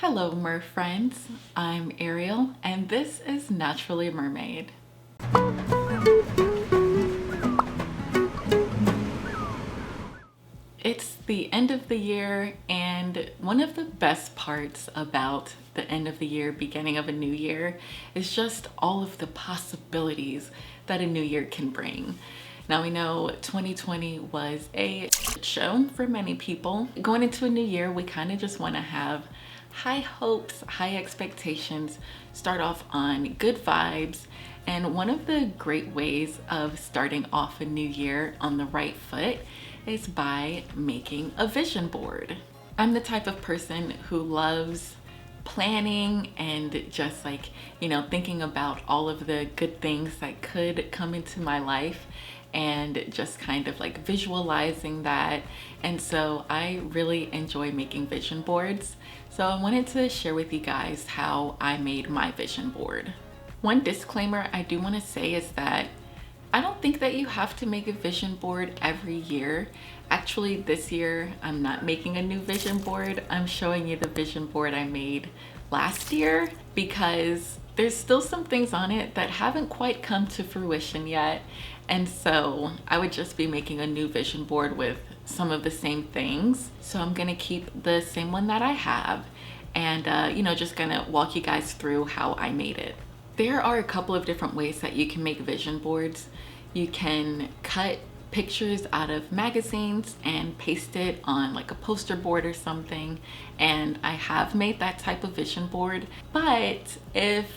Hello, mer friends. I'm Ariel, and this is Naturally a Mermaid. It's the end of the year, and one of the best parts about the end of the year, beginning of a new year, is just all of the possibilities that a new year can bring. Now we know 2020 was a shit show for many people. Going into a new year, we kind of just want to have high hopes, high expectations, start off on good vibes. And one of the great ways of starting off a new year on the right foot is by making a vision board. I'm the type of person who loves planning and just thinking about all of the good things that could come into my life and just kind of like visualizing that. And so I really enjoy making vision boards. So I wanted to share with you guys how I made my vision board. One disclaimer I do want to say is that I don't think that you have to make a vision board every year. Actually, this year, I'm not making a new vision board. I'm showing you the vision board I made last year because there's still some things on it that haven't quite come to fruition yet. And so I would just be making a new vision board with some of the same things. So I'm gonna keep the same one that I have and just gonna walk you guys through how I made it. There are a couple of different ways that you can make vision boards. You can cut pictures out of magazines and paste it on like a poster board or something. And I have made that type of vision board. But if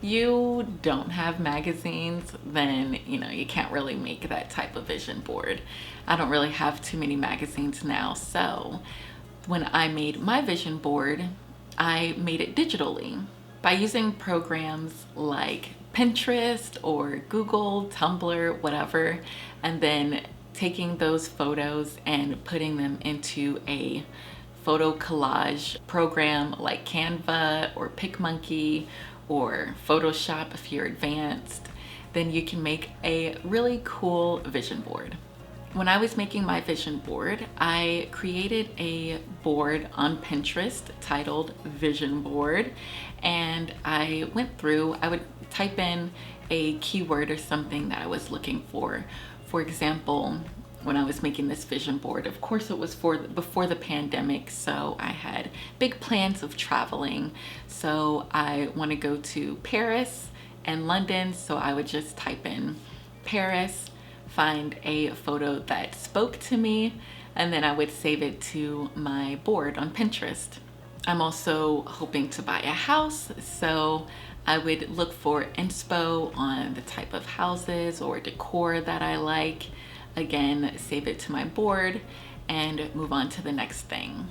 you don't have magazines, then you can't really make that type of vision board. I don't really have too many magazines now. So when I made my vision board, I made it digitally by using programs like Pinterest or Google, Tumblr, whatever, and then taking those photos and putting them into a photo collage program like Canva or PicMonkey or Photoshop if you're advanced. Then you can make a really cool vision board. When I was making my vision board, I created a board on Pinterest titled Vision Board, and I went through, I would type in a keyword or something that I was looking for. For example, when I was making this vision board, of course it was before the pandemic, so I had big plans of traveling. So I want to go to Paris and London, so I would just type in Paris, find a photo that spoke to me, and then I would save it to my board on Pinterest. I'm also hoping to buy a house, so I would look for inspo on the type of houses or decor that I like. Again, save it to my board and move on to the next thing.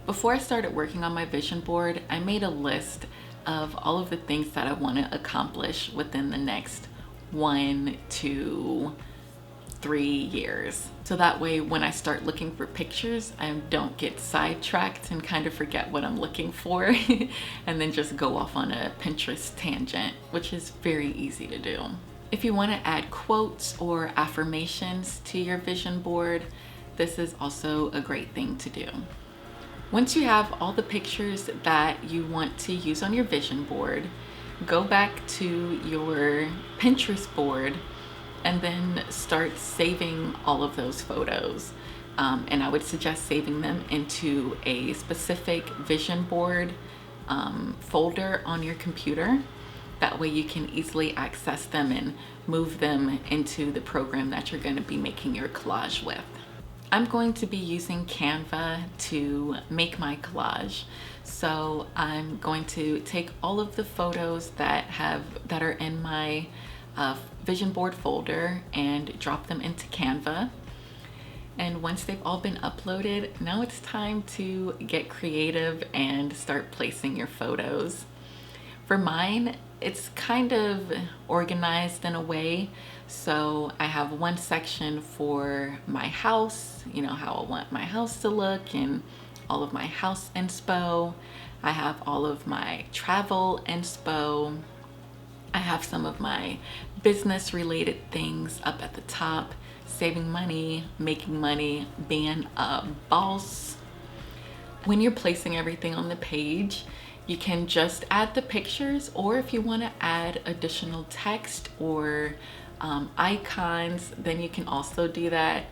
Before I started working on my vision board, I made a list of all of the things that I want to accomplish within the next 1 to 3 years. So that way when I start looking for pictures, I don't get sidetracked and kind of forget what I'm looking for and then just go off on a Pinterest tangent, which is very easy to do. If you want to add quotes or affirmations to your vision board, this is also a great thing to do. Once you have all the pictures that you want to use on your vision board, go back to your Pinterest board and then start saving all of those photos. And I would suggest saving them into a specific vision board folder on your computer. That way you can easily access them and move them into the program that you're going to be making your collage with. I'm going to be using Canva to make my collage. So I'm going to take all of the photos that are in my vision board folder and drop them into Canva. And once they've all been uploaded, now it's time to get creative and start placing your photos. For mine, it's kind of organized in a way. So I have one section for my house, how I want my house to look and all of my house inspo. I have all of my travel inspo. I have some of my business related things up at the top, saving money, making money, being a boss. When you're placing everything on the page, you can just add the pictures, or if you want to add additional text or icons, then you can also do that.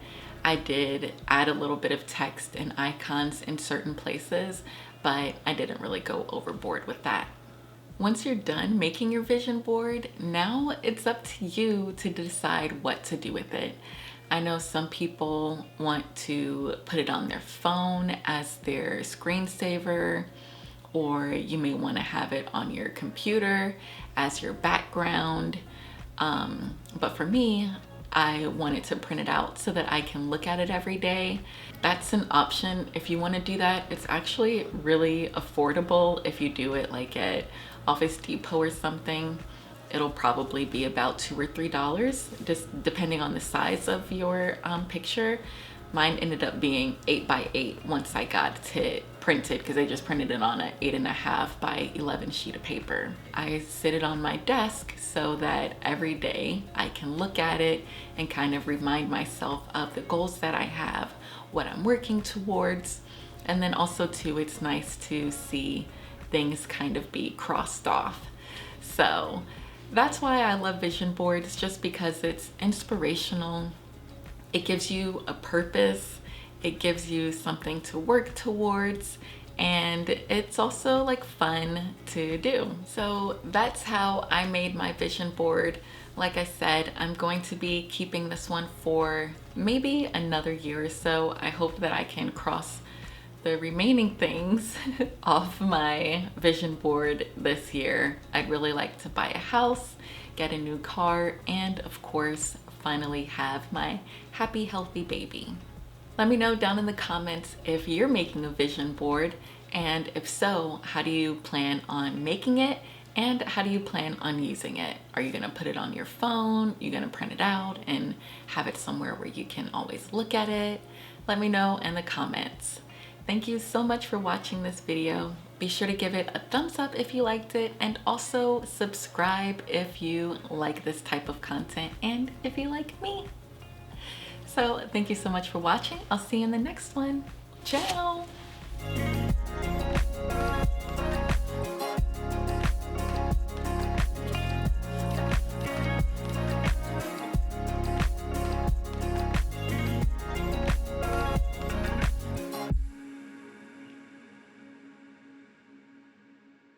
I did add a little bit of text and icons in certain places, but I didn't really go overboard with that. Once you're done making your vision board, now it's up to you to decide what to do with it. I know some people want to put it on their phone as their screensaver, or you may want to have it on your computer as your background. But for me, I wanted to print it out so that I can look at it every day. That's an option if you want to do that. It's actually really affordable if you do it like at Office Depot or something. It'll probably be about $2 or $3, just depending on the size of your picture. Mine ended up being 8 by 8 once I got it printed, because they just printed it on an 8.5 by 11 sheet of paper. I sit it on my desk so that every day I can look at it and kind of remind myself of the goals that I have, what I'm working towards, and then also too, it's nice to see things kind of be crossed off. So that's why I love vision boards, just because it's inspirational. It gives you a purpose, it gives you something to work towards, and it's also like fun to do. So that's how I made my vision board. Like I said, I'm going to be keeping this one for maybe another year or so. I hope that I can cross the remaining things off my vision board this year. I'd really like to buy a house, get a new car, and of course, finally have my happy, healthy baby. Let me know down in the comments if you're making a vision board, and if so, how do you plan on making it, and how do you plan on using it? Are you gonna put it on your phone? You're gonna print it out and have it somewhere where you can always look at it? Let me know in the comments. Thank you so much for watching this video. Be sure to give it a thumbs up if you liked it, and also subscribe if you like this type of content and if you like me. So thank you so much for watching. I'll see you in the next one. Ciao!